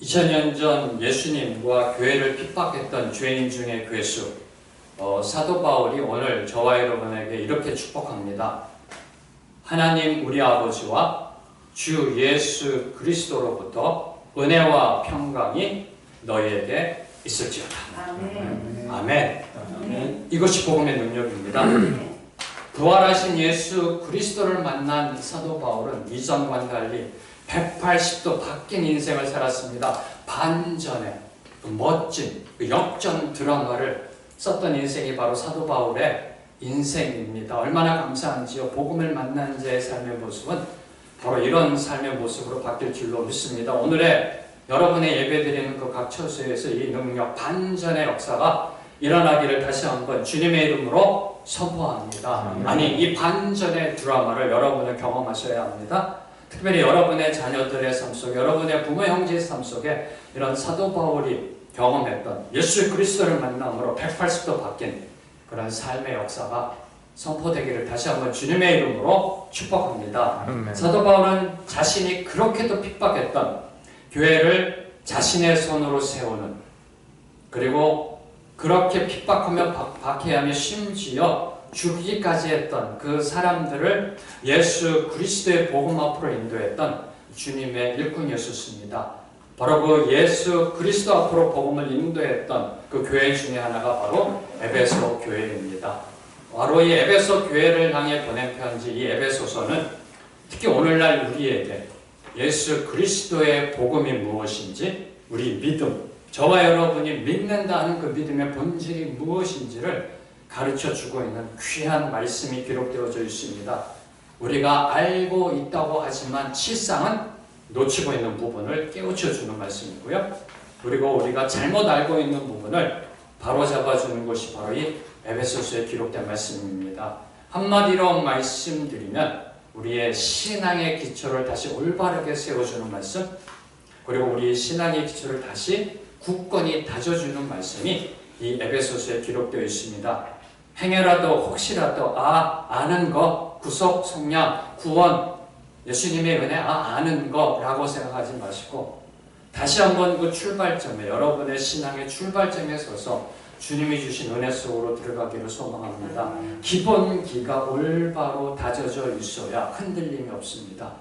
2000년 전 예수님과 교회를 핍박했던 죄인 중의 괴수 사도 바울이 오늘 저와 여러분에게 이렇게 축복합니다. 하나님 우리 아버지와 주 예수 그리스도로부터 은혜와 평강이 너희에게 있을지어다. 아멘. 아멘. 아멘. 이것이 복음의 능력입니다. 부활하신 예수 그리스도를 만난 사도 바울은 이전과는 달리 180도 바뀐 인생을 살았습니다. 반전의 멋진 역전 드라마를 썼던 인생이 바로 사도 바울의 인생입니다. 얼마나 감사한지요. 복음을 만난 자의 삶의 모습은 바로 이런 삶의 모습으로 바뀔 줄로 믿습니다. 오늘의 여러분의 예배드리는 그 각 처소에서 이 능력, 반전의 역사가 일어나기를 다시 한번 주님의 이름으로 선포합니다. 아니, 이 반전의 드라마를 여러분은 경험하셔야 합니다. 특별히 여러분의 자녀들의 삶 속에, 여러분의 부모 형제의 삶 속에 이런 사도 바울이 경험했던 예수 그리스도를 만남으로 180도 바뀐 그런 삶의 역사가 선포되기를 다시 한번 주님의 이름으로 축복합니다. 사도 바울은 자신이 그렇게도 핍박했던 교회를 자신의 손으로 세우는, 그리고 그렇게 픽박하며 박해하며 심지어 죽이기까지 했던 그 사람들을 예수 그리스도의 복음 앞으로 인도했던 주님의 일꾼이었습니다. 바로 그 예수 그리스도 앞으로 복음을 인도했던 그 교회 중에 하나가 바로 에베소 교회입니다. 바로 이 에베소 교회를 향해 보낸 편지, 이 에베소서는 특히 오늘날 우리에게 예수 그리스도의 복음이 무엇인지, 우리 믿음, 저와 여러분이 믿는다 하는 그 믿음의 본질이 무엇인지를 가르쳐주고 있는 귀한 말씀이 기록되어져 있습니다. 우리가 알고 있다고 하지만 실상은 놓치고 있는 부분을 깨우쳐주는 말씀이고요. 그리고 우리가 잘못 알고 있는 부분을 바로잡아주는 것이 바로 이 에베소서에 기록된 말씀입니다. 한마디로 말씀드리면 우리의 신앙의 기초를 다시 올바르게 세워주는 말씀, 그리고 우리의 신앙의 기초를 다시 굳건히 다져주는 말씀이 이 에베소서에 기록되어 있습니다. 행여라도 혹시라도 아는 거, 구속, 속량, 구원, 예수님의 은혜, 아는 거라고 생각하지 마시고 다시 한번 그 출발점에, 여러분의 신앙의 출발점에 서서 주님이 주신 은혜 속으로 들어가기를 소망합니다. 기본기가 올바로 다져져 있어야 흔들림이 없습니다.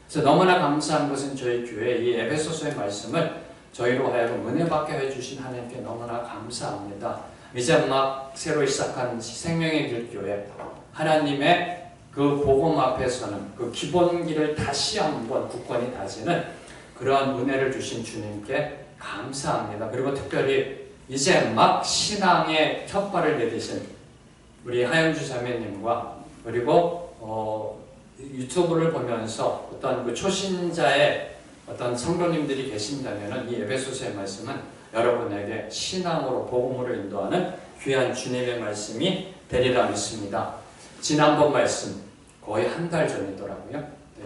그래서 너무나 감사한 것은 저희 교회 이 에베소서의 말씀을 저희로 하여금 은혜 받게 해주신 하나님께 너무나 감사합니다. 이제 막 새로 시작하는 생명의 길 교회, 하나님의 그 복음 앞에서는 그 기본기를 다시 한번 굳건히 다지는 그러한 은혜를 주신 주님께 감사합니다. 그리고 특별히 이제 막 신앙의 첫발을 내디신 우리 하영주 자매님과, 그리고 유튜브를 보면서 어떤 그 초신자의 어떤 성도님들이 계신다면 이 에베소서의 말씀은 여러분에게 신앙으로 복음으로 인도하는 귀한 주님의 말씀이 되리라 믿습니다. 지난번 말씀 거의 한 달 전이더라고요.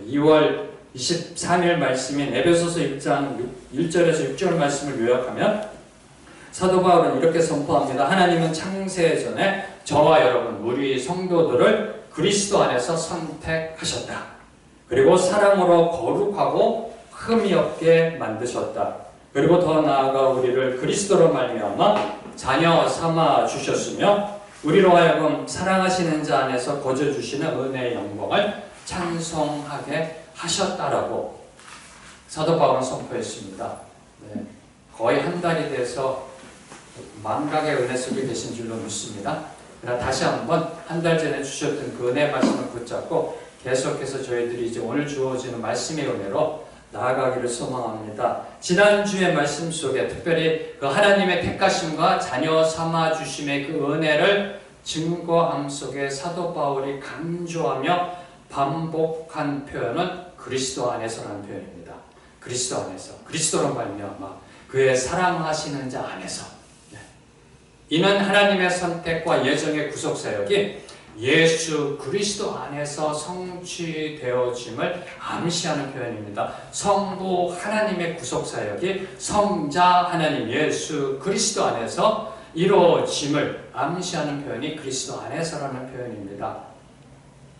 2월 23일 말씀인 에베소서 1장 1절에서 6절 말씀을 요약하면 사도 바울은 이렇게 선포합니다. 하나님은 창세 전에 저와 여러분 우리 성도들을 그리스도 안에서 선택하셨다. 그리고 사랑으로 거룩하고 흠이 없게 만드셨다. 그리고 더 나아가 우리를 그리스도로 말미암아 자녀 삼아 주셨으며 우리로 하여금 사랑하시는 자 안에서 거저 주시는 은혜의 영광을 찬송하게 하셨다라고 사도 바울은 선포했습니다. 네, 거의 한 달이 돼서 망각의 은혜 속에 계신 줄로 믿습니다. 그러나 다시 한번 한 달 전에 주셨던 그 은혜 말씀을 붙잡고 계속해서 저희들이 이제 오늘 주어지는 말씀의 은혜로 나아가기를 소망합니다. 지난주의 말씀 속에 특별히 그 하나님의 택하심과 자녀 삼아 주심의 그 은혜를 증거함 속에 사도 바울이 강조하며 반복한 표현은 그리스도 안에서라는 표현입니다. 그리스도 안에서, 그리스도로 말미암아 그의 사랑하시는 자 안에서. 이는 하나님의 선택과 예정의 구속사역이 예수 그리스도 안에서 성취되어짐을 암시하는 표현입니다. 성부 하나님의 구속사역이 성자 하나님 예수 그리스도 안에서 이루어짐을 암시하는 표현이 그리스도 안에서라는 표현입니다.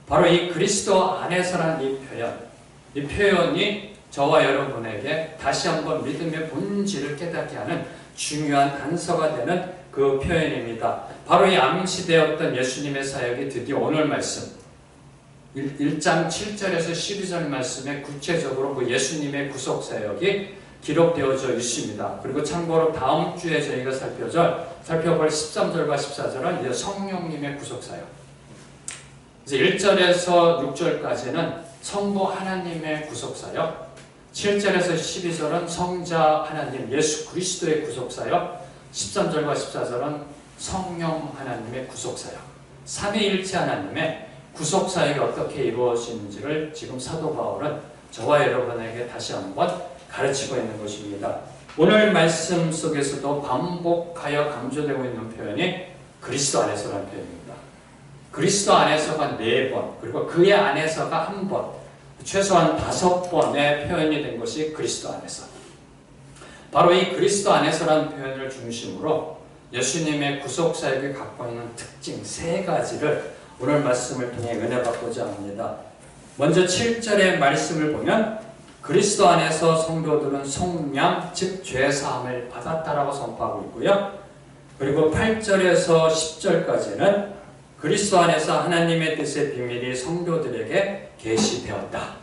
바로 이 그리스도 안에서라는 이 표현이 저와 여러분에게 다시 한번 믿음의 본질을 깨닫게 하는 중요한 단서가 되는 그 표현입니다. 바로 이 암시되었던 예수님의 사역이 드디어 오늘 말씀 1장 7절에서 12절 말씀에 구체적으로 그 예수님의 구속 사역이 기록되어져 있습니다. 그리고 참고로 다음 주에 저희가 살펴볼 13절과 14절은 이제 성령님의 구속 사역. 이제 1절에서 6절까지는 성부 하나님의 구속 사역, 7절에서 12절은 성자 하나님 예수 그리스도의 구속 사역, 13절과 14절은 성령 하나님의 구속 사역. 삼위일체 하나님의 구속 사역이 어떻게 이루어지는지를 지금 사도 바울은 저와 여러분에게 다시 한번 가르치고 있는 것입니다. 오늘 말씀 속에서도 반복하여 강조되고 있는 표현이 그리스도 안에서라는 표현입니다. 그리스도 안에서가 4번, 그리고 그의 안에서가 1번, 최소한 5번의 표현이 된 것이 그리스도 안에서. 바로 이 그리스도 안에서라는 표현을 중심으로 예수님의 구속 사역이 갖고 있는 특징 3가지를 오늘 말씀을 통해 은혜 받고자 합니다. 먼저 7절의 말씀을 보면 그리스도 안에서 성도들은 속량, 즉 죄사함을 받았다라고 선포하고 있고요. 그리고 8절에서 10절까지는 그리스도 안에서 하나님의 뜻의 비밀이 성도들에게 계시되었다.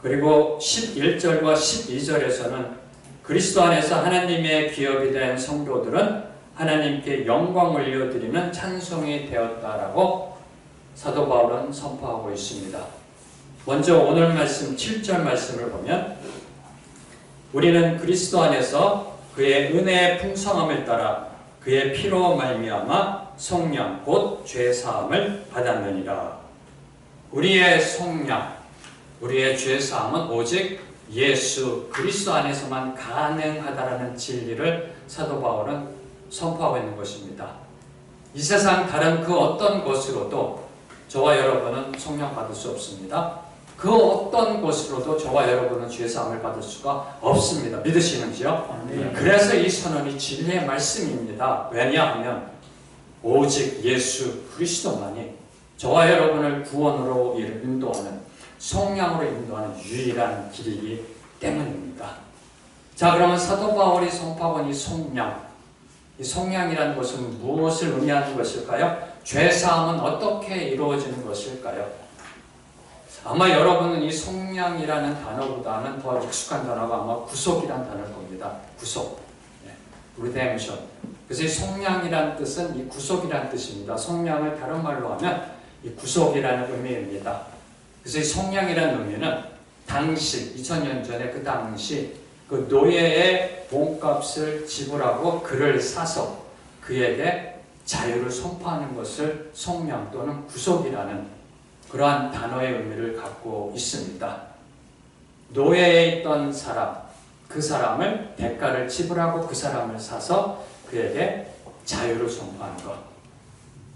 그리고 11절과 12절에서는 그리스도 안에서 하나님의 기업이 된 성도들은 하나님께 영광 올려드리는 찬송이 되었다라고 사도 바울은 선포하고 있습니다. 먼저 오늘 말씀 7절 말씀을 보면 우리는 그리스도 안에서 그의 은혜의 풍성함을 따라 그의 피로 말미암아 속량 곧 죄사함을 받았느니라. 우리의 속량, 우리의 죄사함은 오직 예수 그리스도 안에서만 가능하다라는 진리를 사도 바울은 선포하고 있는 것입니다. 이 세상 다른 그 어떤 것으로도 저와 여러분은 속량 받을 수 없습니다. 그 어떤 것으로도 저와 여러분은 죄사함을 받을 수가 없습니다. 믿으시는지요? 네. 그래서 이 선언이 진리의 말씀입니다. 왜냐하면 오직 예수 그리스도만이 저와 여러분을 구원으로 인도하는, 속량으로 인도하는 유일한 길이기 때문입니다. 자, 그러면 사도 바울이 선포하고 있는 이 속량, 이 속량이라는 것은 무엇을 의미하는 것일까요? 죄사함은 어떻게 이루어지는 것일까요? 아마 여러분은 이 속량이라는 단어보다는 더 익숙한 단어가 아마 구속이라는 단어일 겁니다. 구속, redemption. 그래서 이 속량이라는 뜻은 이 구속이라는 뜻입니다. 속량을 다른 말로 하면 이 구속이라는 의미입니다. 그래서 이 속량이라는 의미는 당시 2000년 전에 그 당시 그 노예의 몸값을 지불하고 그를 사서 그에게 자유를 선포하는 것을 속량 또는 구속이라는 그러한 단어의 의미를 갖고 있습니다. 노예에 있던 사람, 그 사람을 대가를 지불하고 그 사람을 사서 그에게 자유를 선포하는 것.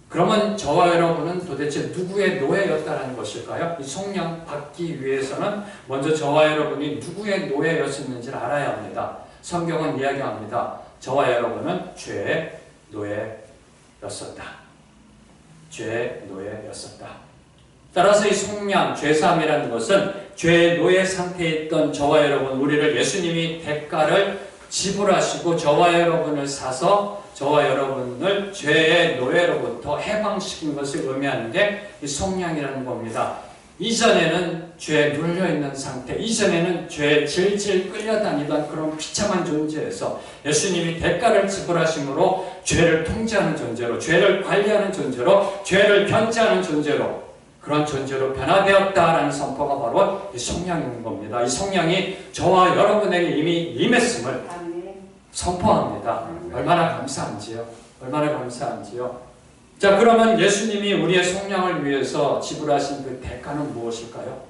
그러면 저와 여러분은 도대체 누구의 노예였다는 것일까요? 이 속량 받기 위해서는 먼저 저와 여러분이 누구의 노예였었는지를 알아야 합니다. 성경은 이야기합니다. 저와 여러분은 죄의 노예였었다. 죄의 노예였었다. 따라서 이 속량, 죄사함이라는 것은 죄의 노예 상태에 있던 저와 여러분, 우리를 예수님이 대가를 지불하시고 저와 여러분을 사서 저와 여러분을 죄의 노예로부터 해방시킨 것을 의미하는 게 이 속량이라는 겁니다. 이전에는 죄에 눌려있는 상태, 이전에는 죄에 질질 끌려다니던 그런 비참한 존재에서 예수님이 대가를 지불하심으로 죄를 통제하는 존재로, 죄를 관리하는 존재로, 죄를 견제하는 존재로, 그런 존재로 변화되었다라는 선포가 바로 이 속량인 겁니다. 이 속량이 저와 여러분에게 이미 임했음을 선포합니다. 얼마나 감사한지요. 얼마나 감사한지요. 자, 그러면 예수님이 우리의 속량을 위해서 지불하신 그 대가는 무엇일까요?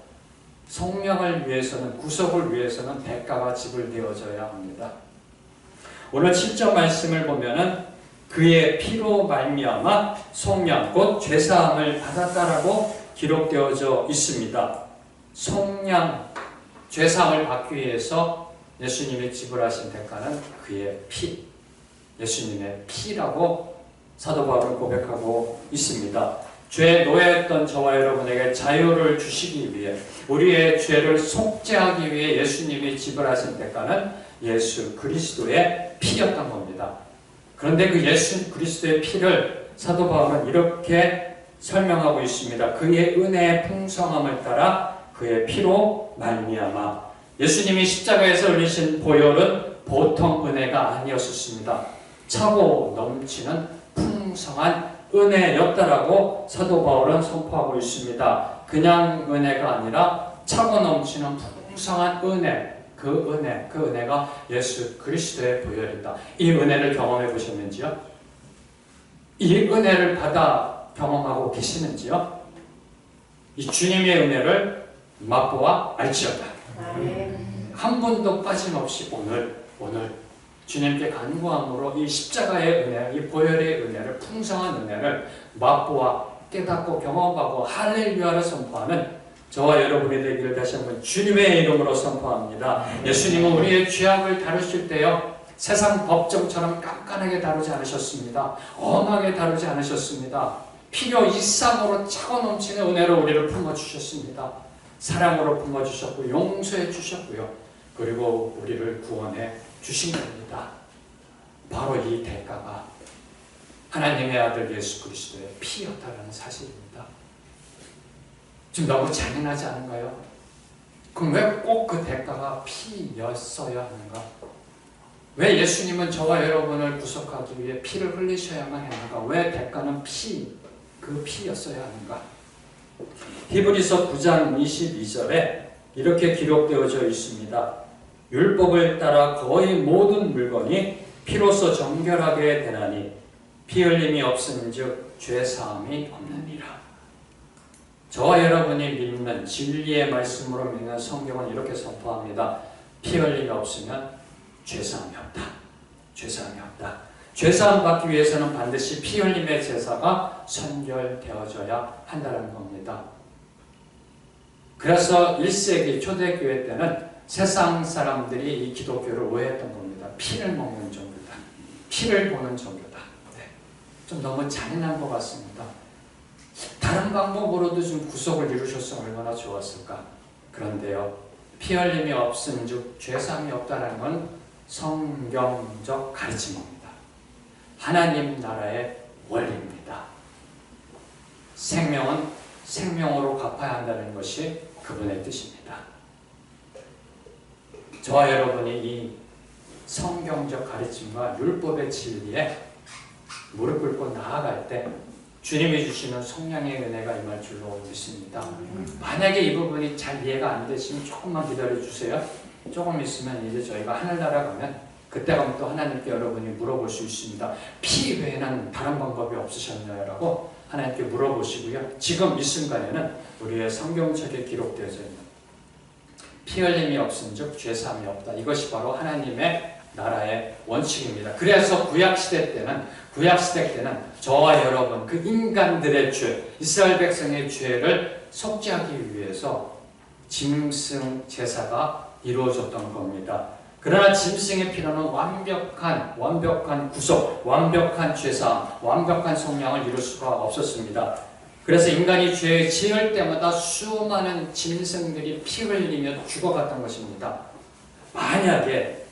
속량을 위해서는, 구속을 위해서는 대가가 지불되어져야 합니다. 오늘 7절 말씀을 보면은 그의 피로 말미암아 속량 곧 죄사함을 받았다라고 기록되어져 있습니다. 속량, 죄사함을 받기 위해서 예수님이 지불하신 대가는 그의 피, 예수님의 피라고 사도 바울은 고백하고 있습니다. 죄에 노예했던 저와 여러분에게 자유를 주시기 위해, 우리의 죄를 속죄하기 위해 예수님이 지불하신 대가는 예수 그리스도의 피였던 겁니다. 그런데 그 예수 그리스도의 피를 사도 바울은 이렇게 설명하고 있습니다. 그의 은혜의 풍성함을 따라 그의 피로 말미암아. 예수님이 십자가에서 흘리신 보혈은 보통 은혜가 아니었습니다. 차고 넘치는 풍성한 은혜였다라고 사도 바울은 선포하고 있습니다. 그냥 은혜가 아니라 차고 넘치는 풍성한 은혜, 그 은혜가 예수 그리스도의 보혈이다. 이 은혜를 경험해 보셨는지요? 이 은혜를 받아 경험하고 계시는지요? 이 주님의 은혜를 맛보아 알지어다. 한 분도 빠짐없이 오늘 주님께 간구함으로 이 십자가의 은혜, 이 보혈의 은혜를, 풍성한 은혜를 맛보아 깨닫고 경험하고 할렐루야를 선포하는 저와 여러분이 되기를 다시 한번 주님의 이름으로 선포합니다. 예수님은 우리의 죄악을 다루실 때요, 세상 법정처럼 깐깐하게 다루지 않으셨습니다. 엄하게 다루지 않으셨습니다. 필요 이상으로 차고 넘치는 은혜로 우리를 품어주셨습니다. 사랑으로 품어주셨고 용서해 주셨고요. 그리고 우리를 구원해 주신 겁니다. 바로 이 대가가 하나님의 아들 예수 그리스도의 피였다는 사실입니다. 지금 너무 잔인하지 않은가요? 그럼 왜 꼭 그 대가가 피였어야 하는가? 왜 예수님은 저와 여러분을 구속하기 위해 피를 흘리셔야만 했는가? 왜 대가는 그 피였어야 하는가? 히브리서 9장 22절에 이렇게 기록되어져 있습니다. 율법을 따라 거의 모든 물건이 피로써 정결하게 되나니 피 흘림이 없은즉 죄사함이 없느니라. 저와 여러분이 믿는 진리의 말씀으로 믿는 성경은 이렇게 선포합니다. 피 흘림이 없으면 죄사함이 없다. 죄사함이 없다. 죄사함 받기 위해서는 반드시 피 흘림의 제사가 선결되어져야 한다는 겁니다. 그래서 1세기 초대교회 때는 세상 사람들이 이 기독교를 오해했던 겁니다. 피를 먹는 종교다. 피를 보는 종교다. 네. 좀 너무 잔인한 것 같습니다. 다른 방법으로도 좀 구속을 이루셨으면 얼마나 좋았을까. 그런데요, 피 흘림이 없은즉 죄사함이 없다는 건 성경적 가르침입니다. 하나님 나라의 원리입니다. 생명은 생명으로 갚아야 한다는 것이 그분의 뜻입니다. 저와 여러분이 이 성경적 가르침과 율법의 진리에 무릎 꿇고 나아갈 때 주님이 주시는 성령의 은혜가 임할 줄로 믿습니다. 만약에 이 부분이 잘 이해가 안 되시면 조금만 기다려 주세요. 조금 있으면 이제 저희가 하늘나라 가면 그때 가면 또 하나님께 여러분이 물어볼 수 있습니다. 피 외에는 다른 방법이 없으셨나요? 라고 하나님께 물어보시고요. 지금 이 순간에는 우리의 성경책에 기록되어져 있는 피 흘림이 없은즉 죄사함이 없다. 이것이 바로 하나님의 나라의 원칙입니다. 그래서 구약시대 때는 저와 여러분, 그 인간들의 죄, 이스라엘 백성의 죄를 속죄하기 위해서 짐승 제사가 이루어졌던 겁니다. 그러나 짐승의 피로는 완벽한 구속, 완벽한 죄사함, 완벽한 속량을 이룰 수가 없었습니다. 그래서 인간이 죄를 지을 때마다 수많은 짐승들이 피 흘리며 죽어갔던 것입니다. 만약에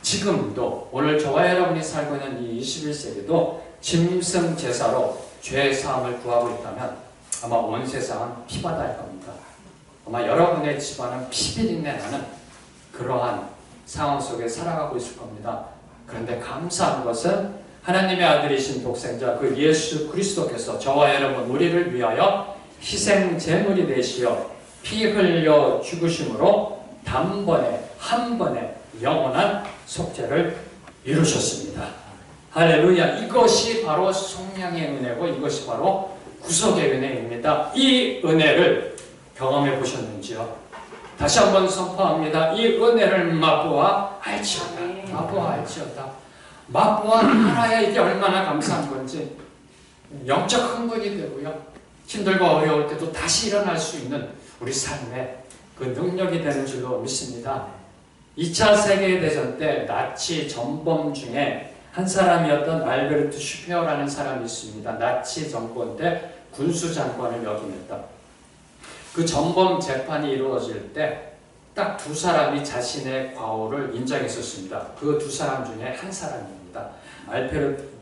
지금도 오늘 저와 여러분이 살고 있는 이 21세기도 짐승 제사로 죄 사함을 구하고 있다면 아마 온 세상은 피바다일 겁니다. 아마 여러분의 집안은 피비린내 나는 그러한 상황 속에 살아가고 있을 겁니다. 그런데 감사한 것은 하나님의 아들이신 독생자 그 예수 그리스도께서 저와 여러분 우리를 위하여 희생 제물이 되시어 피 흘려 죽으심으로 단번에 한 번에 영원한 속죄를 이루셨습니다. 할렐루야. 이것이 바로 속량의 은혜고 이것이 바로 구속의 은혜입니다. 이 은혜를 경험해 보셨는지요? 다시 한번 선포합니다. 이 은혜를 맛보아 알지어다. 맛보아 알지어다. 맛보아 알아야 이게 얼마나 감사한 건지 영적 흥분이 되고요. 힘들고 어려울 때도 다시 일어날 수 있는 우리 삶의 그 능력이 되는 줄로 믿습니다. 2차 세계대전 때 나치 전범 중에 한 사람이었던 알베르트 슈페어라는 사람이 있습니다. 나치 정권 때 군수장관을 역임했다. 그 전범 재판이 이루어질 때 딱 두 사람이 자신의 과오를 인정했었습니다. 그 두 사람 중에 한 사람입니다.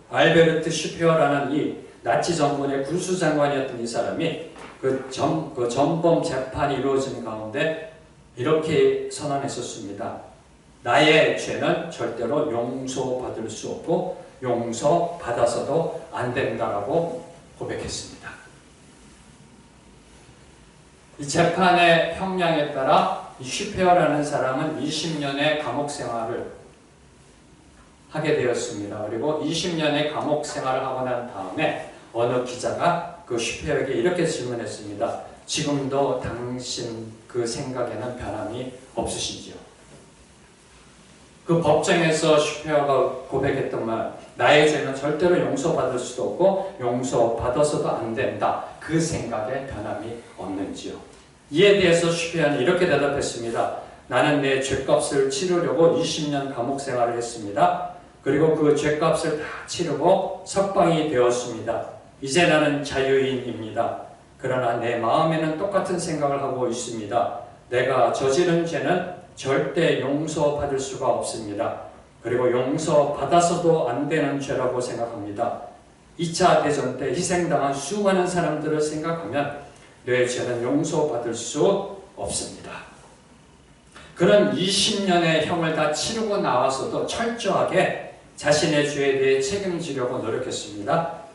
알베르트 슈페어라는 이 나치 정권의 군수장관이었던 이 사람이 그 전범 재판이 이루어지는 가운데 이렇게 선언했었습니다. 나의 죄는 절대로 용서받을 수 없고 용서받아서도 안 된다라고 고백했습니다. 이 재판의 형량에 따라 이 슈페어라는 사람은 20년의 감옥 생활을 하게 되었습니다. 그리고 20년의 감옥 생활을 하고 난 다음에 어느 기자가 그 슈페어에게 이렇게 질문했습니다. 지금도 당신 그 생각에는 변함이 없으시지요? 그 법정에서 슈페어가 고백했던 말, 나의 죄는 절대로 용서받을 수도 없고 용서받아서도 안 된다. 그 생각에 변함이 없는지요? 이에 대해서 슈페어는 이렇게 대답했습니다. 나는 내 죄값을 치르려고 20년 감옥 생활을 했습니다. 그리고 그 죄값을 다 치르고 석방이 되었습니다. 이제 나는 자유인입니다. 그러나 내 마음에는 똑같은 생각을 하고 있습니다. 내가 저지른 죄는 절대 용서받을 수가 없습니다. 그리고 용서받아서도 안 되는 죄라고 생각합니다. 2차 대전 때 희생당한 수많은 사람들을 생각하면 내 죄는 용서받을 수 없습니다. 그런 20년의 형을 다 치르고 나와서도 철저하게 자신의 죄에 대해 책임지려고 노력했습니다.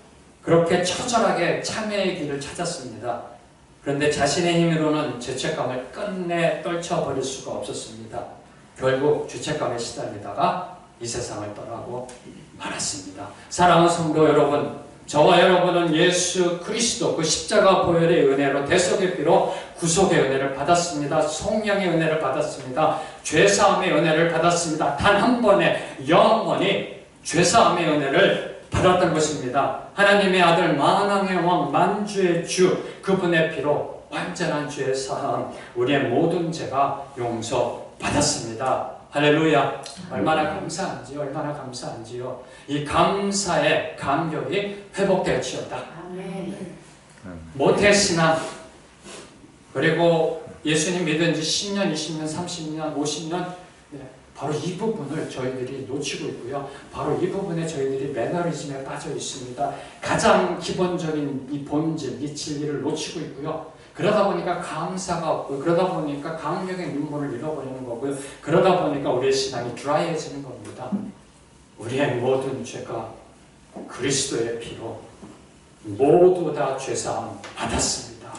그렇게 처절하게 참회의 길을 찾았습니다. 그런데 자신의 힘으로는 죄책감을 끝내 떨쳐버릴 수가 없었습니다. 결국 죄책감에 시달리다가 이 세상을 떠나고 말았습니다. 사랑하는 성도 여러분, 저와 여러분은 예수 그리스도 그 십자가 보혈의 은혜로 대속의 피로 구속의 은혜를 받았습니다. 성령의 은혜를 받았습니다. 죄사함의 은혜를 받았습니다. 단 한 번에 영원히 죄사함의 은혜를 받았던 것입니다. 하나님의 아들 만왕의 왕 만주의 주 그분의 피로 완전한 죄 사함, 우리의 모든 죄가 용서받았습니다. 할렐루야. 얼마나 감사한지요. 얼마나 감사한지요. 이 감사의 감격이 회복될지어다. 모태신앙, 그리고 예수님 믿은 지 10년, 20년, 30년, 50년, 바로 이 부분을 저희들이 놓치고 있고요. 바로 이 부분에 저희들이 매너리즘에 빠져 있습니다. 가장 기본적인 이 본질, 이 진리를 놓치고 있고요. 그러다 보니까 감사가 없고, 그러다 보니까 감격의 눈물을 잃어버리는 거고요. 그러다 보니까 우리의 신앙이 드라이해지는 겁니다. 우리의 모든 죄가 그리스도의 피로 모두 다 죄사함 받았습니다.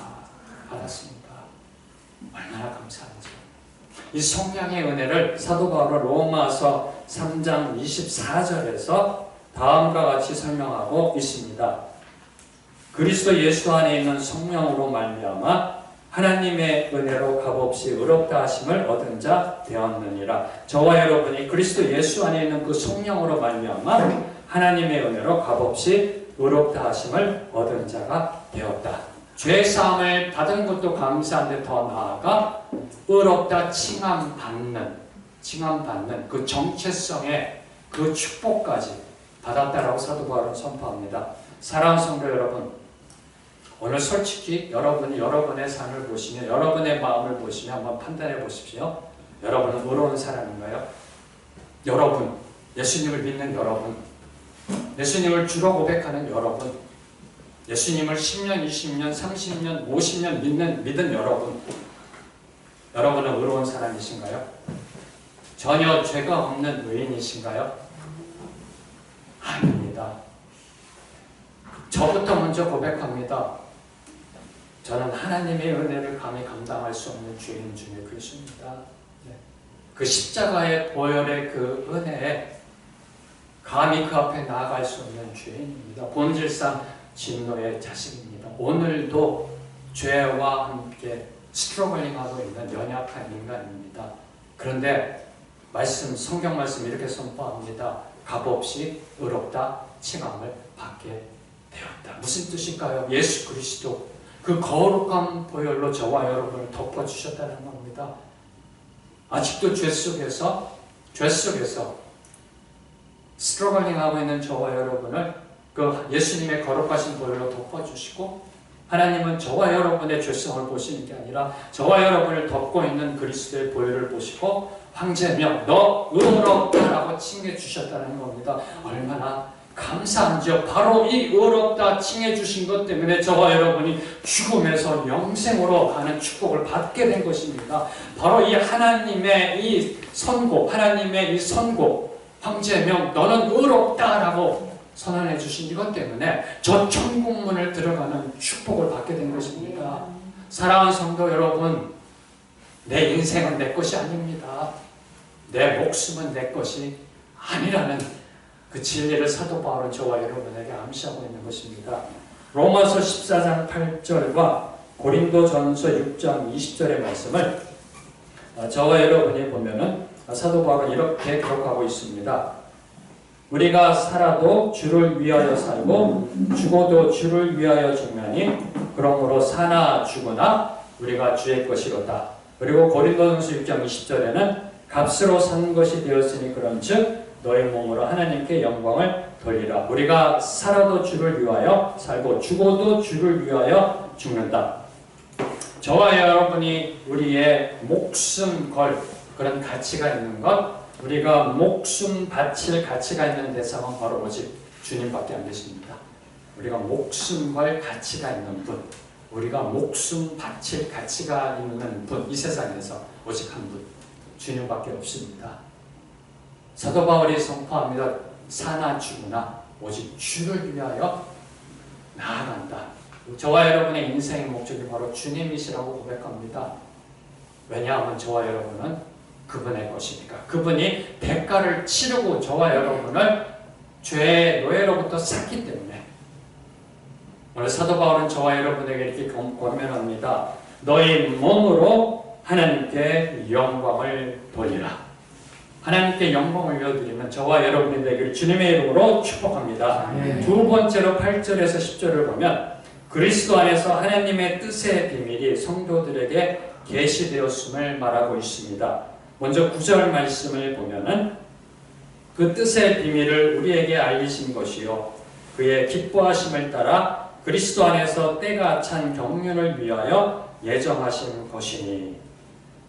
받았습니다. 얼마나 감사한지. 이 성령의 은혜를 사도 바울은 로마서 3장 24절에서 다음과 같이 설명하고 있습니다. 그리스도 예수 안에 있는 성령으로 말미암아 하나님의 은혜로 값없이 의롭다 하심을 얻은 자 되었느니라. 저와 여러분이 그리스도 예수 안에 있는 그 성령으로 말미암아 하나님의 은혜로 값없이 의롭다 하심을 얻은 자가 되었다. 죄사함을 받은 것도 감사한데 더 나아가 의롭다 칭함받는 그 정체성의 그 축복까지 받았다라고 사도 바울은 선포합니다. 사랑하는 성도 여러분, 오늘 솔직히 여러분이 여러분의 삶을 보시며 여러분의 마음을 보시며 한번 판단해 보십시오. 여러분은 의로운 사람인가요? 여러분, 예수님을 믿는 여러분, 예수님을 주로 고백하는 여러분, 예수님을 10년, 20년, 30년, 50년 믿은 여러분, 여러분은 의로운 사람이신가요? 전혀 죄가 없는 의인이신가요? 아닙니다. 저부터 먼저 고백합니다. 저는 하나님의 은혜를 감히 감당할 수 없는 죄인 중에 그것입니다. 그 십자가의 보혈의 그 은혜에 감히 그 앞에 나아갈 수 없는 죄인입니다. 본질상 진노의 자식입니다. 오늘도 죄와 함께 스트러글링하고 있는 연약한 인간입니다. 그런데 성경 말씀 이렇게 선포합니다. 값없이 의롭다 칭함을 받게 되었다. 무슨 뜻일까요? 예수 그리스도 그 거룩한 보혈로 저와 여러분을 덮어주셨다는 겁니다. 아직도 죄 속에서 스트러글링하고 있는 저와 여러분을 그 예수님의 거룩하신 보혈로 덮어주시고 하나님은 저와 여러분의 죄성을 보시는 게 아니라 저와 여러분을 덮고 있는 그리스도의 보혈을 보시고 황제며 너 의롭다라고 칭해 주셨다는 겁니다. 얼마나 감사한지요. 바로 이 의롭다 칭해 주신 것 때문에 저와 여러분이 죽음에서 영생으로 가는 축복을 받게 된 것입니다. 바로 이 하나님의 이 선고, 하나님의 이 선고, 황제명 너는 의롭다라고 선언해 주신 이것 때문에 저 천국문을 들어가는 축복을 받게 된 것입니다. 사랑하는 성도 여러분, 내 인생은 내 것이 아닙니다. 내 목숨은 내 것이 아니라는 그 진리를 사도 바울은 저와 여러분에게 암시하고 있는 것입니다. 로마서 14장 8절과 고린도전서 6장 20절의 말씀을 저와 여러분이 보면은 사도 바울은 이렇게 기록하고 있습니다. 우리가 살아도 주를 위하여 살고 죽어도 주를 위하여 죽나니 그러므로 사나 죽으나 우리가 주의 것이로다. 그리고 고린도전서 6장 20절에는 값으로 산 것이 되었으니 그런즉 너의 몸으로 하나님께 영광을 돌리라. 우리가 살아도 주를 위하여 살고 죽어도 주를 위하여 죽는다. 저와 여러분이 우리의 목숨 걸 그런 가치가 있는 것, 우리가 목숨 바칠 가치가 있는 대상은 바로 오직 주님밖에 안 계십니다. 우리가 목숨 걸 가치가 있는 분, 우리가 목숨 바칠 가치가 있는 분, 이 세상에서 오직 한 분, 주님밖에 없습니다. 사도 바울이 선포합니다. 사나 죽으나 오직 주를 위하여 나아간다. 저와 여러분의 인생의 목적이 바로 주님이시라고 고백합니다. 왜냐하면 저와 여러분은 그분의 것이니까. 그분이 대가를 치르고 저와 여러분을 죄의 노예로부터 샀기 때문에 오늘 사도 바울은 저와 여러분에게 이렇게 권면합니다. 너희 몸으로 하나님께 영광을 돌리라. 하나님께 영광을 올려드리면 저와 여러분이 되기를 주님의 이름으로 축복합니다. 두 번째로 8절에서 10절을 보면 그리스도 안에서 하나님의 뜻의 비밀이 성도들에게 계시되었음을 말하고 있습니다. 먼저 9절 말씀을 보면은 그 뜻의 비밀을 우리에게 알리신 것이요 그의 기뻐하심을 따라 그리스도 안에서 때가 찬 경륜을 위하여 예정하신 것이니.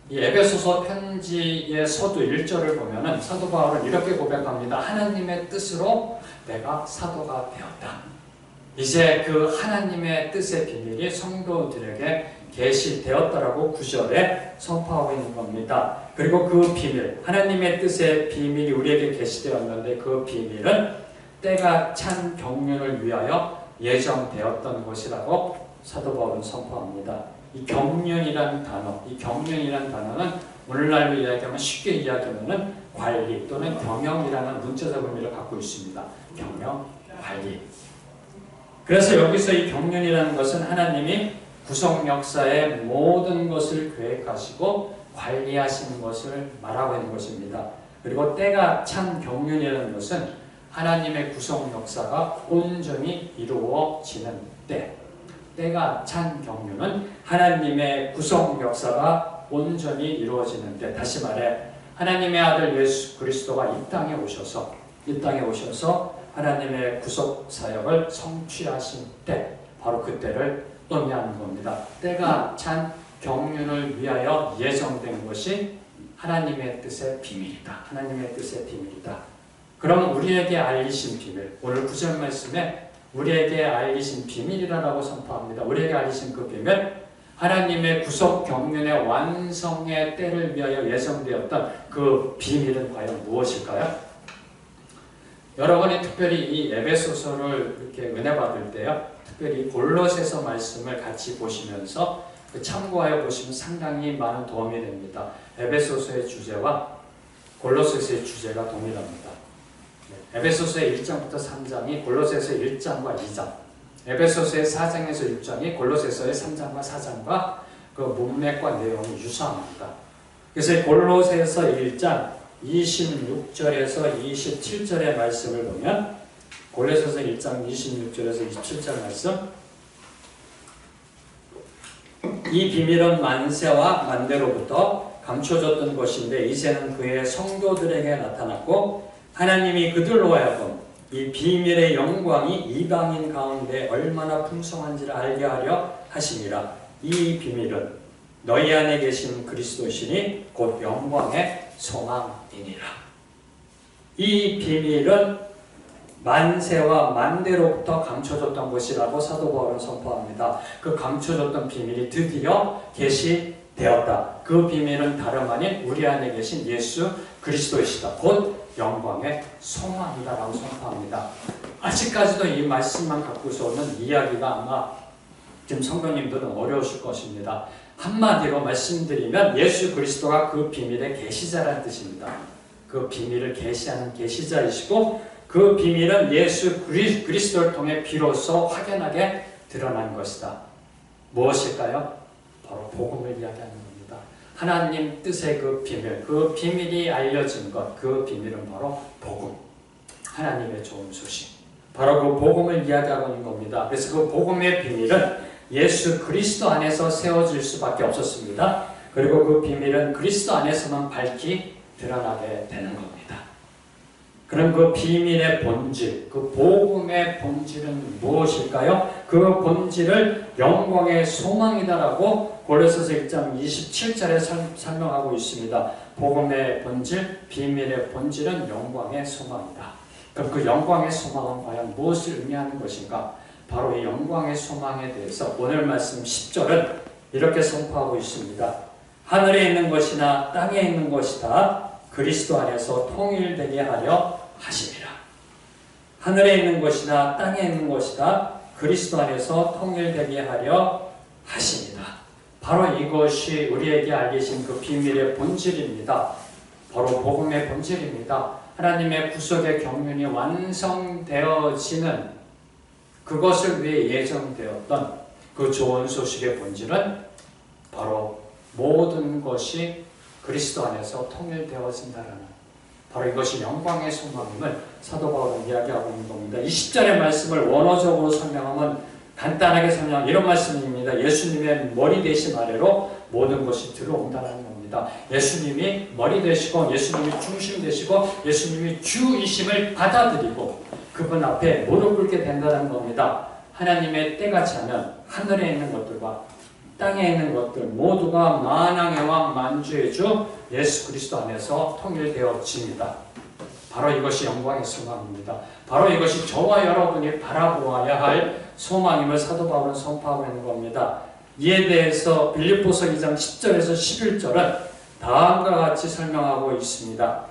이 에베소서 편지의 서두 1절을 보면은 사도 바울은 이렇게 고백합니다. 하나님의 뜻으로 내가 사도가 되었다. 이제 그 하나님의 뜻의 비밀이 성도들에게 계시되었다라고 9절에 선포하고 있는 겁니다. 그리고 그 비밀, 하나님의 뜻의 비밀이 우리에게 계시되었는데 그 비밀은 때가 찬 경륜을 위하여 예정되었던 것이라고 사도 바울은 선포합니다. 이 경륜이라는 단어, 이 경륜이라는 단어는 오늘날로 이야기하면 쉽게 이야기하면 관리 또는 경영이라는 문자적 의미를 갖고 있습니다. 경영, 관리. 그래서 여기서 이 경륜이라는 것은 하나님이 구속 역사의 모든 것을 계획하시고 관리하시는 것을 말하고 있는 것입니다. 그리고 때가 찬 경륜이라는 것은 하나님의 구속 역사가 온전히 이루어지는 때. 때가 찬 경륜은 하나님의 구속 역사가 온전히 이루어지는 때. 다시 말해 하나님의 아들 예수 그리스도가 이 땅에 오셔서 하나님의 구속 사역을 성취하신 때, 바로 그때를 의미하는 겁니다. 때가 찬 경륜을 위하여 예정된 것이 하나님의 뜻의 비밀이다. 하나님의 뜻의 비밀이다. 그럼 우리에게 알리신 비밀, 오늘 9절 말씀에 우리에게 알리신 비밀이라고 선포합니다. 우리에게 알리신 그 비밀, 하나님의 구속 경륜의 완성의 때를 위하여 예정되었던 그 비밀은 과연 무엇일까요? 여러분이 특별히 이 에베소서를 이렇게 은혜 받을 때요, 특별히 골로새서 말씀을 같이 보시면서 참고하여 보시면 상당히 많은 도움이 됩니다. 에베소서의 주제와 골로새서의 주제가 동일합니다. 에베소서의 1장부터 3장이 골로새서 1장과 2장, 에베소서의 4장에서 6장이 골로새서의 3장과 4장과 그 문맥과 내용이 유사합니다. 그래서 골로새서 1장 26절에서 27절의 말씀을 보면, 골로새서 1장 26절에서 27절 말씀, 이 비밀은 만세와 만대로부터 감춰졌던 것인데 이제는 그의 성도들에게 나타났고 하나님이 그들로 하여금 이 비밀의 영광이 이방인 가운데 얼마나 풍성한지를 알게 하려 하심이라. 이 비밀은 너희 안에 계신 그리스도시니 곧 영광의 소망이니라. 이 비밀은 만세와 만대로부터 감춰졌던 것이라고 사도 바울은 선포합니다. 그 감춰졌던 비밀이 드디어 계시되었다. 그 비밀은 다름 아닌 우리 안에 계신 예수 그리스도이시다. 곧 영광의 소망이다라고 선포합니다. 아직까지도 이 말씀만 갖고서는 이야기가 아마 지금 성도님들은 어려우실 것입니다. 한마디로 말씀드리면 예수 그리스도가 그 비밀의 계시자라는 뜻입니다. 그 비밀을 계시하는 계시자이시고 그 비밀은 예수 그리스도를 통해 비로소 확연하게 드러난 것이다. 무엇일까요? 바로 복음을 이야기하는 겁니다. 하나님 뜻의 그 비밀이 알려진 것, 그 비밀은 바로 복음, 하나님의 좋은 소식, 바로 그 복음을 이야기하고 있는 겁니다. 그래서 그 복음의 비밀은 예수 그리스도 안에서 세워질 수밖에 없었습니다. 그리고 그 비밀은 그리스도 안에서만 밝히 드러나게 되는 겁니다. 그럼 그 비밀의 본질, 그 복음의 본질은 무엇일까요? 그 본질을 영광의 소망이다라고 고린도서 1장 27절에 설명하고 있습니다. 복음의 본질, 비밀의 본질은 영광의 소망이다. 그럼 그 영광의 소망은 과연 무엇을 의미하는 것인가? 바로 이 영광의 소망에 대해서 오늘 말씀 10절은 이렇게 선포하고 있습니다. 하늘에 있는 것이나 땅에 있는 것이다 그리스도 안에서 통일되게 하려 하심이라. 하늘에 있는 것이나 땅에 있는 것이다 그리스도 안에서 통일되게 하려 하심이다. 바로 이것이 우리에게 알려진 그 비밀의 본질입니다. 바로 복음의 본질입니다. 하나님의 구속의 경륜이 완성되어지는 그것을 위해 예정되었던 그 좋은 소식의 본질은 바로 모든 것이 그리스도 안에서 통일되어진다라는, 바로 이것이 영광의 소망임을 사도 바울은 이야기하고 있는 겁니다. 20절의 말씀을 원어적으로 설명하면 간단하게 설명하면 이런 말씀입니다. 예수님의 머리 되심 아래로 모든 것이 들어온다는 겁니다. 예수님이 머리 되시고 예수님이 중심 되시고 예수님이 주이심을 받아들이고 그분 앞에 무릎 꿇게 된다는 겁니다. 하나님의 때가 차면 하늘에 있는 것들과 땅에 있는 것들 모두가 만왕의 왕 만주의 주 예수 그리스도 안에서 통일되어집니다. 바로 이것이 영광의 소망입니다. 바로 이것이 저와 여러분이 바라보아야 할 소망임을 사도 바울은 선포하고 있는 겁니다. 이에 대해서 빌립보서 2장 10절에서 11절은 다음과 같이 설명하고 있습니다.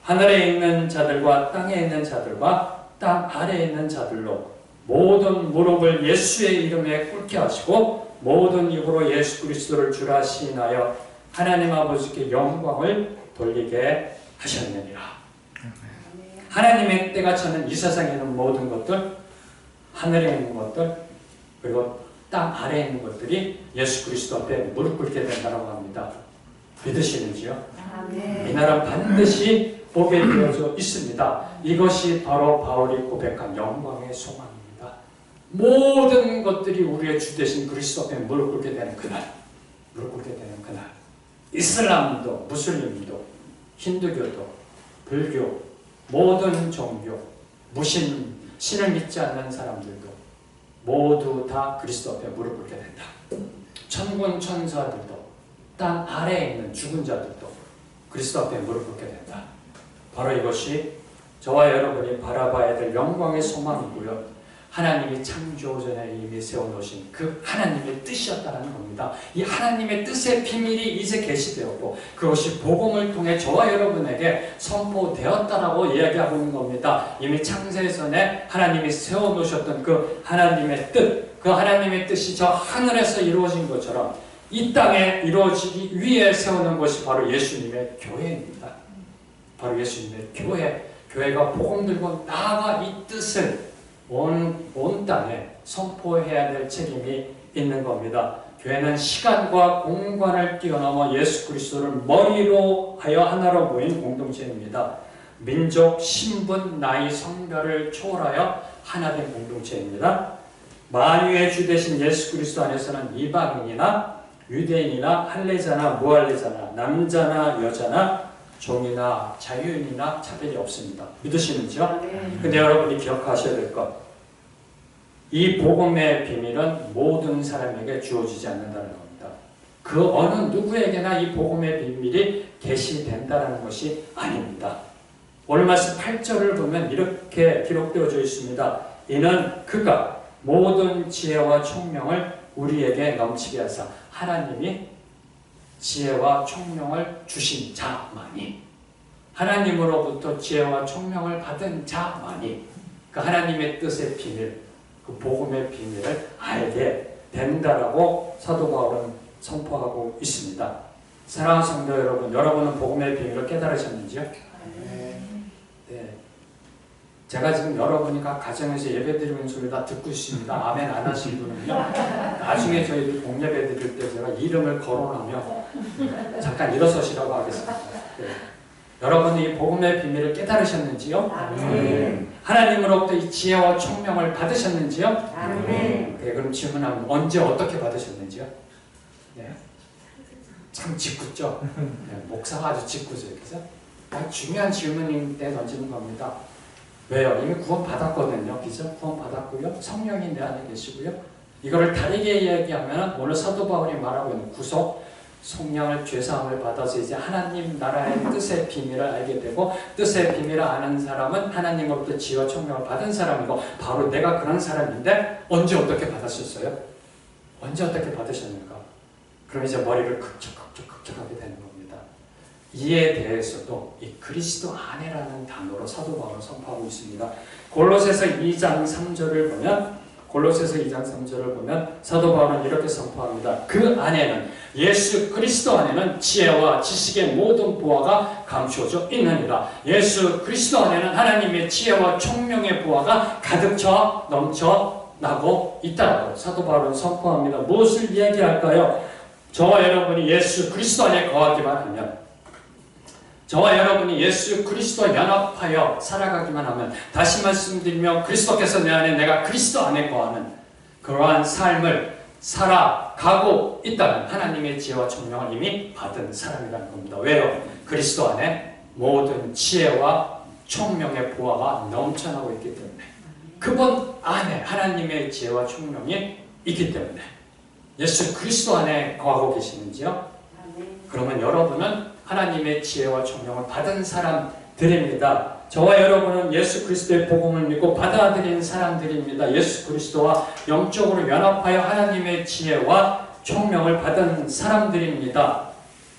하늘에 있는 자들과 땅에 있는 자들과 땅 아래에 있는 자들로 모든 무릎을 예수의 이름에 꿇게 하시고 모든 입으로 예수 그리스도를 주라 시인하여 하나님 아버지께 영광을 돌리게 하셨느니라. 하나님의 때가 차는 이 세상에 있는 모든 것들, 하늘에 있는 것들, 그리고 땅 아래에 있는 것들이 예수 그리스도 앞에 무릎 꿇게 된다고 합니다. 믿으시는지요? 이 나라 반드시 보게 되어져 있습니다. 이것이 바로 바울이 고백한 영광의 소망입니다. 모든 것들이 우리의 주 되신 그리스도 앞에 무릎 꿇게 되는 그날, 무릎 꿇게 되는 그날, 이슬람도 무슬림도 힌두교도 불교 모든 종교 무신 신을 믿지 않는 사람들도 모두 다 그리스도 앞에 무릎 꿇게 된다. 천군 천사들도 땅 아래에 있는 죽은 자들도 그리스도 앞에 무릎 꿇게 된다. 바로 이것이 저와 여러분이 바라봐야 될 영광의 소망이고요. 하나님이 창조 전에 이미 세워놓으신 그 하나님의 뜻이었다는 겁니다. 이 하나님의 뜻의 비밀이 이제 계시되었고 그것이 복음을 통해 저와 여러분에게 선포되었다라고 이야기하고 있는 겁니다. 이미 창세 전에 하나님이 세워놓으셨던 그 하나님의 뜻, 그 하나님의 뜻이 저 하늘에서 이루어진 것처럼 이 땅에 이루어지기 위해 세우는 것이 바로 예수님의 교회입니다. 바로 예수님의 교회, 교회가 복음 들고 나아가 이 뜻을 온 땅에 선포해야 될 책임이 있는 겁니다. 교회는 시간과 공간을 뛰어넘어 예수 그리스도를 머리로 하여 하나로 모인 공동체입니다. 민족, 신분, 나이, 성별을 초월하여 하나된 공동체입니다. 만유의 주 되신 예수 그리스도 안에서는 이방인이나 유대인이나 할례자나 무할례자나 남자나 여자나 종이나 자유인이나 차별이 없습니다. 믿으시는지요? 근데 여러분이 기억하셔야 될 것, 이 복음의 비밀은 모든 사람에게 주어지지 않는다는 겁니다. 그 어느 누구에게나 이 복음의 비밀이 계시된다는 것이 아닙니다. 오늘 말씀 8절을 보면 이렇게 기록되어져 있습니다. 이는 그가 모든 지혜와 총명을 우리에게 넘치게 하사, 하나님이 지혜와 총명을 주신 자만이, 하나님으로부터 지혜와 총명을 받은 자만이 그 하나님의 뜻의 비밀, 그 복음의 비밀을 알게 된다라고 사도 바울은 선포하고 있습니다. 사랑하는 성도 여러분, 여러분은 복음의 비밀을 깨달으셨는지요? 네. 제가 지금 여러분이 가정에서 예배드리고 있는 소리 다 듣고 있습니다. 아멘 안 하신 분은요, 나중에 저희들 공예배 드릴 때 제가 이름을 거론하며 잠깐 일어서시라고 하겠습니다. 네. 여러분이 이 복음의 비밀을 깨달으셨는지요? 하나님으로부터 이 지혜와 총명을 받으셨는지요? 네, 그럼 질문하면 언제 어떻게 받으셨는지요? 네. 참 짓궂죠? 네, 목사가 아주 짓궂어요. 그래서 중요한 질문인데 던지는 겁니다. 왜요? 이미 구원 받았거든요. 그죠? 구원 받았고요. 성령이 내 안에 계시고요. 이거를 다르게 얘기하면 오늘 사도 바울이 말하고 있는 구속, 성령을 죄사함을 받아서 이제 하나님 나라의 뜻의 비밀을 알게 되고, 뜻의 비밀을 아는 사람은 하나님으로부터 지혜와 총명을 받은 사람이고, 바로 내가 그런 사람인데 언제 어떻게 받았었어요? 언제 어떻게 받으셨는가? 그럼 이제 머리를 극적하게 되는 겁니다. 이에 대해서도 이 그리스도 안에라는 단어로 사도 바울은 선포하고 있습니다. 골로새서 2장 3절을 보면, 골로새서 2장 3절을 보면 사도 바울은 이렇게 선포합니다. 그 안에는, 예수 그리스도 안에는 지혜와 지식의 모든 보화가 감추어져 있느니라. 예수 그리스도 안에는 하나님의 지혜와 총명의 보화가 가득 차 넘쳐 나고 있다고 사도 바울은 선포합니다. 무엇을 이야기할까요? 저와 여러분이 예수 그리스도 안에 거하기만 하면, 저와 여러분이 예수 그리스도와 연합하여 살아가기만 하면, 다시 말씀드리며 그리스도께서 내 안에, 내가 그리스도 안에 거하는 그러한 삶을 살아가고 있다는 하나님의 지혜와 총명을 이미 받은 사람이라는 겁니다. 왜요? 그리스도 안에 모든 지혜와 총명의 보화가 넘쳐나고 있기 때문에, 그분 안에 하나님의 지혜와 총명이 있기 때문에. 예수 그리스도 안에 거하고 계시는지요? 그러면 여러분은 하나님의 지혜와 총명을 받은 사람들입니다. 저와 여러분은 예수 그리스도의 복음을 믿고 받아들인 사람들입니다. 예수 그리스도와 영적으로 연합하여 하나님의 지혜와 총명을 받은 사람들입니다.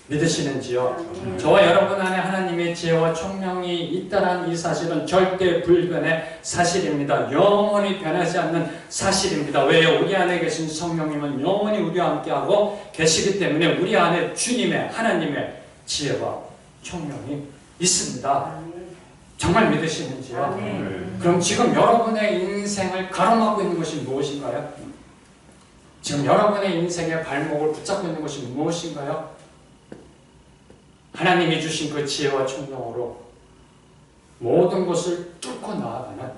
믿으시는지요? 저와 여러분 안에 하나님의 지혜와 총명이 있다는 이 사실은 절대 불변의 사실입니다. 영원히 변하지 않는 사실입니다. 왜요? 우리 안에 계신 성령님은 영원히 우리와 함께하고 계시기 때문에 우리 안에 주님의, 하나님의 지혜와 총명이 있습니다. 정말 믿으시는지요? 그럼 지금 여러분의 인생을 가로막고 있는 것이 무엇인가요? 지금 여러분의 인생의 발목을 붙잡고 있는 것이 무엇인가요? 하나님이 주신 그 지혜와 총명으로 모든 것을 뚫고 나아가는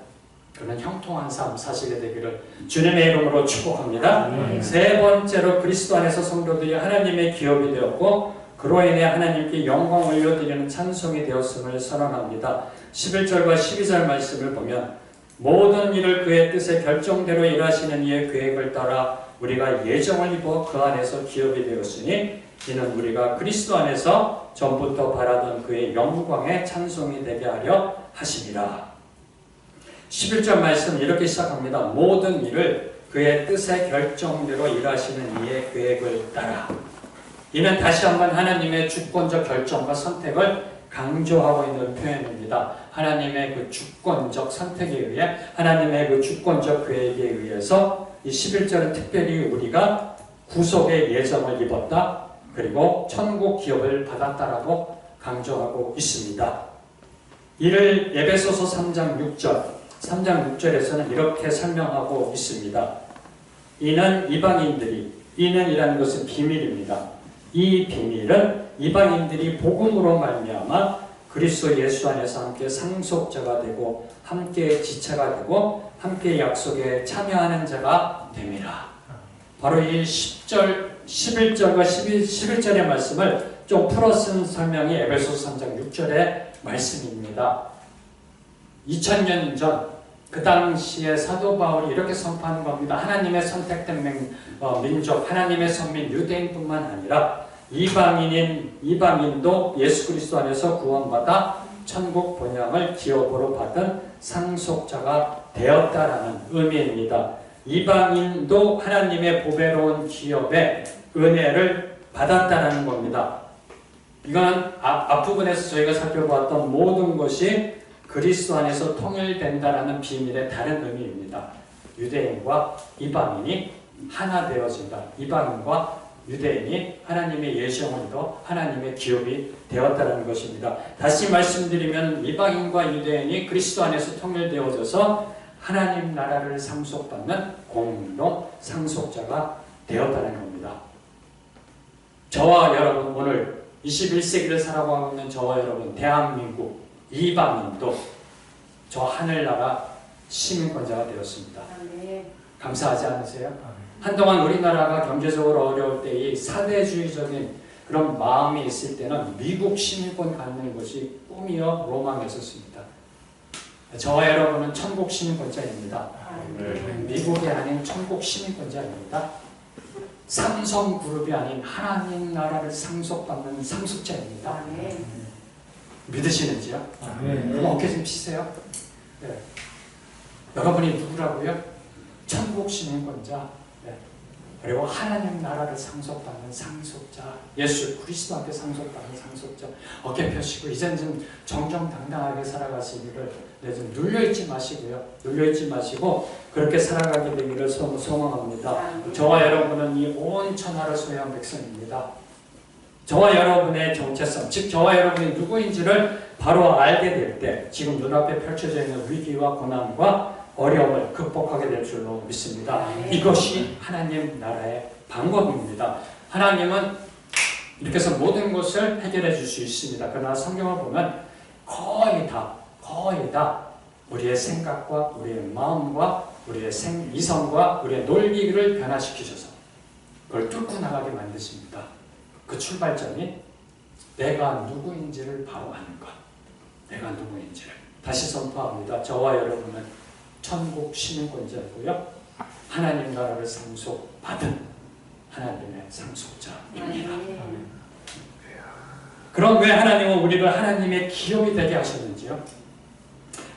그런 형통한 삶 사시게 되기를 주님의 이름으로 축복합니다. 세 번째로, 그리스도 안에서 성도들이 하나님의 기업이 되었고 그로 인해 하나님께 영광 올려드리는 찬송이 되었음을 선언합니다. 11절과 12절 말씀을 보면, 모든 일을 그의 뜻의 결정대로 일하시는 이의 계획을 따라 우리가 예정을 입어 그 안에서 기업이 되었으니 이는 우리가 그리스도 안에서 전부터 바라던 그의 영광의 찬송이 되게 하려 하심이라. 11절 말씀 이렇게 시작합니다. 모든 일을 그의 뜻의 결정대로 일하시는 이의 계획을 따라. 이는 다시 한번 하나님의 주권적 결정과 선택을 강조하고 있는 표현입니다. 하나님의 그 주권적 선택에 의해, 하나님의 그 주권적 계획에 의해서 이 11절은 특별히 우리가 구속의 예정을 입었다, 그리고 천국 기업을 받았다라고 강조하고 있습니다. 이를 에베소서 3장 6절에서는 이렇게 설명하고 있습니다. 이는 이방인들이, 이는이라는 것은 비밀입니다. 이 비밀은 이방인들이 복음으로 말미암아 그리스도 예수 안에서 함께 상속자가 되고 함께 지체가 되고 함께 약속에 참여하는 자가 됨이라. 바로 이 11절과 11절의 말씀을 좀 풀어 쓴 설명이 에베소서 3장 6절의 말씀입니다. 2000년 전 그 당시에 사도 바울이 이렇게 선포하는 겁니다. 하나님의 선택된 민족, 하나님의 선민 유대인뿐만 아니라 이방인도 예수 그리스도 안에서 구원받아 천국 본향을 기업으로 받은 상속자가 되었다라는 의미입니다. 이방인도 하나님의 보배로운 기업의 은혜를 받았다라는 겁니다. 이건 앞부분에서 저희가 살펴보았던 모든 것이 그리스도 안에서 통일된다라는 비밀의 다른 의미입니다. 유대인과 이방인이 하나 되어진다. 이방인과 유대인이 하나님의 예정으로 하나님의 기업이 되었다는 것입니다. 다시 말씀드리면 이방인과 유대인이 그리스도 안에서 통일되어져서 하나님 나라를 상속받는 공동 상속자가 되었다는 겁니다. 저와 여러분, 오늘 21세기를 살아가고 있는 저와 여러분, 대한민국 이방인도 저 하늘나라 시민권자가 되었습니다. 감사하지 않으세요? 한동안 우리나라가 경제적으로 어려울 때 이 사대주의적인 그런 마음이 있을 때는 미국 시민권 갖는 것이 꿈이요 로망이었습니다. 저와 여러분은 천국 시민권자입니다. 미국이 아닌 천국 시민권자입니다. 삼성그룹이 아닌 하나님 나라를 상속받는 상속자입니다. 믿으시는지요? 그럼 어깨 좀 치세요. 네. 여러분이 누구라고요? 천국 시민권자. 네. 그리고 하나님 나라를 상속받는 상속자. 예수 그리스도한테 상속받는 상속자. 어깨 펴시고 이제는 좀 정정당당하게 살아가시기를 좀 눌려있지 마시고요. 눌려있지 마시고 그렇게 살아가게 되기를 소망합니다. 저와 여러분은 이 온 천하를 소유한 백성입니다. 저와 여러분의 정체성, 즉 저와 여러분이 누구인지를 바로 알게 될 때 지금 눈앞에 펼쳐져 있는 위기와 고난과 어려움을 극복하게 될 줄로 믿습니다. 이것이 하나님 나라의 방법입니다. 하나님은 이렇게 해서 모든 것을 해결해 줄 수 있습니다. 그러나 성경을 보면 거의 다 우리의 생각과 우리의 마음과 우리의 이성과 우리의 논리를 변화시키셔서 그걸 뚫고 나가게 만드십니다. 그 출발점이 내가 누구인지를 바로 아는 것. 내가 누구인지를. 다시 선포합니다. 저와 여러분은 천국 시민권자이고요. 하나님 나라를 상속받은 하나님의 상속자입니다. 그럼 왜 하나님은 우리를 하나님의 기업이 되게 하셨는지요?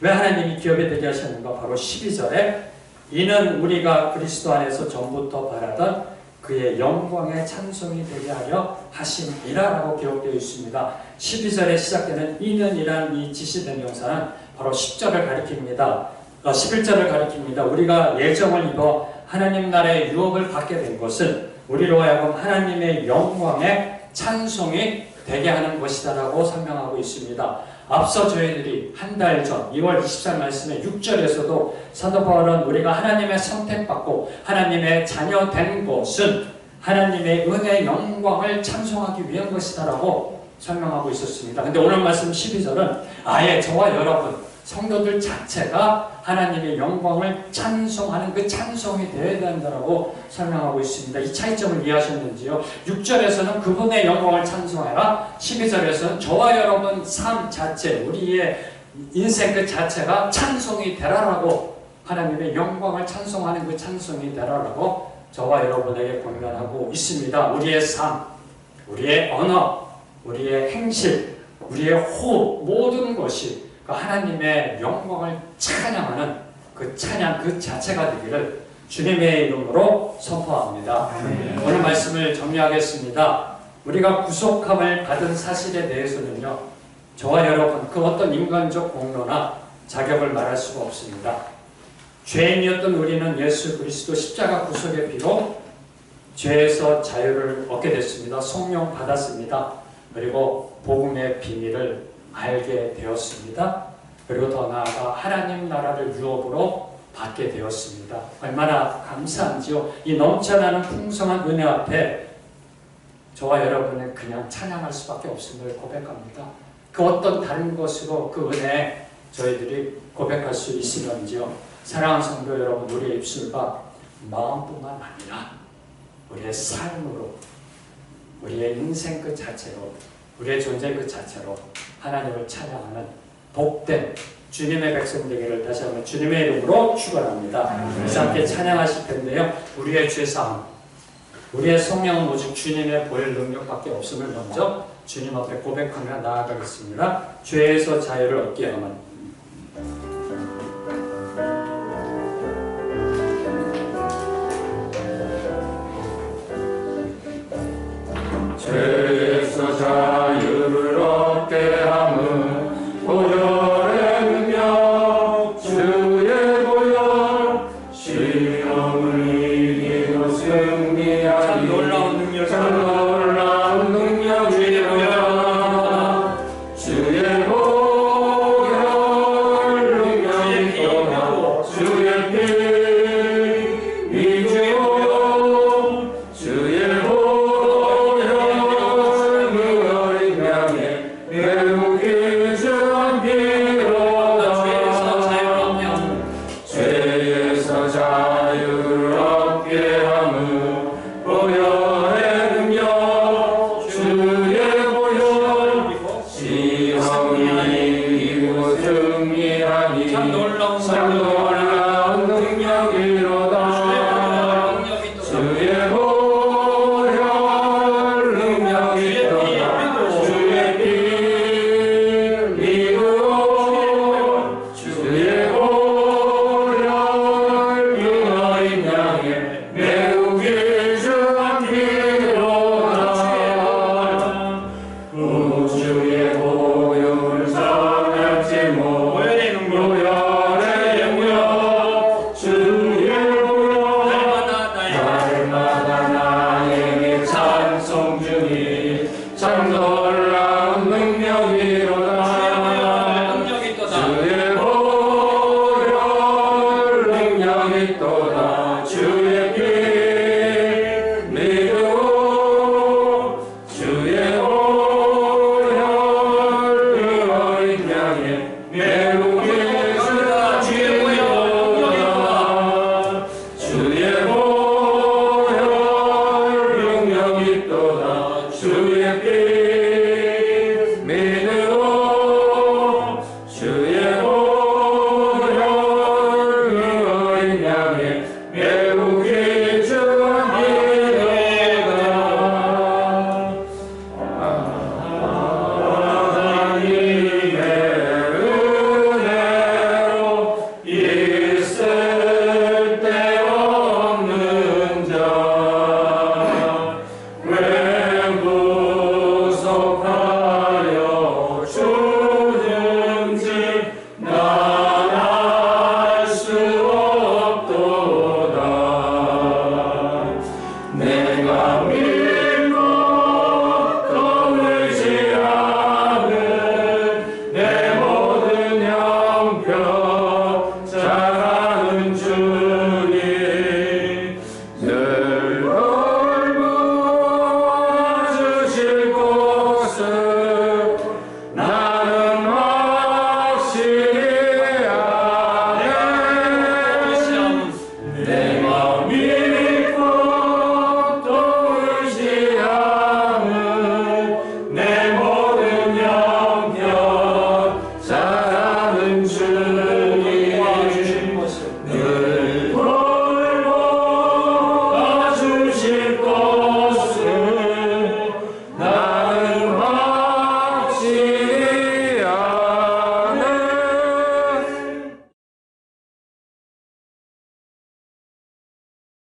왜 하나님이 기업이 되게 하셨는가? 바로 12절에 이는 우리가 그리스도 안에서 전부터 바라던 그의 영광의 찬송이 되게 하려 하심이라라고 기록되어 있습니다. 12절에 시작되는 이는이라는 이 지시된 명사는 바로 10절을 가리킵니다. 11절을 가리킵니다. 우리가 예정을 입어 하나님 나라의 유업을 받게 된 것은 우리로 하여금 하나님의 영광의 찬송이 되게 하는 것이다라고 설명하고 있습니다. 앞서 저희들이 한 달 전 2월 24일 말씀의 6절에서도 사도 바울은 우리가 하나님의 선택받고 하나님의 자녀 된 것은 하나님의 은혜의 영광을 찬송하기 위한 것이다라고 설명하고 있었습니다. 근데 오늘 말씀 12절은 아예 저와 여러분 성도들 자체가 하나님의 영광을 찬송하는 그 찬송이 되어야 된다고 설명하고 있습니다. 이 차이점을 이해하셨는지요? 6절에서는 그분의 영광을 찬송해라. 12절에서는 저와 여러분 삶 자체, 우리의 인생 그 자체가 찬송이 되라라고 하나님의 영광을 찬송하는 그 찬송이 되라라고 저와 여러분에게 권면하고 있습니다. 우리의 삶, 우리의 언어, 우리의 행실, 우리의 호흡 모든 것이 하나님의 영광을 찬양하는 그 찬양 그 자체가 되기를 주님의 이름으로 선포합니다. 오늘 말씀을 정리하겠습니다. 우리가 구속함을 받은 사실에 대해서는요, 저와 여러분 그 어떤 인간적 공로나 자격을 말할 수가 없습니다. 죄인이었던 우리는 예수 그리스도 십자가 구속의 피로 죄에서 자유를 얻게 됐습니다. 성령 받았습니다. 그리고 복음의 비밀을 알게 되었습니다. 그리고 더 나아가 하나님 나라를 유업으로 받게 되었습니다. 얼마나 감사한지요. 이 넘쳐나는 풍성한 은혜 앞에 저와 여러분은 그냥 찬양할 수밖에 없음을 고백합니다. 그 어떤 다른 것으로 그 은혜 저희들이 고백할 수 있으면지요. 사랑하는 성도 여러분, 우리의 입술과 마음뿐만 아니라 우리의 삶으로 우리의 인생 그 자체로, 우리의 존재 그 자체로 하나님을 찬양하는 복된 주님의 백성 되기를 다시 한번 주님의 이름으로 축원합니다. 그래서 함께 찬양하실 텐데요. 우리의 죄사함, 우리의 성령은 오직 주님의 보혈 능력밖에 없음을 먼저 주님 앞에 고백하며 나아가겠습니다. 죄에서 자유를 얻게 하면 죄에서 자유를 얻게 함은 보혈의 능력 주의 보혈 시험을 이기고 승리하리 참 놀라운 능력 참 놀라운 능력이로다 주의 보혈 능력이 떠나 주의 피 위주로 주의 주의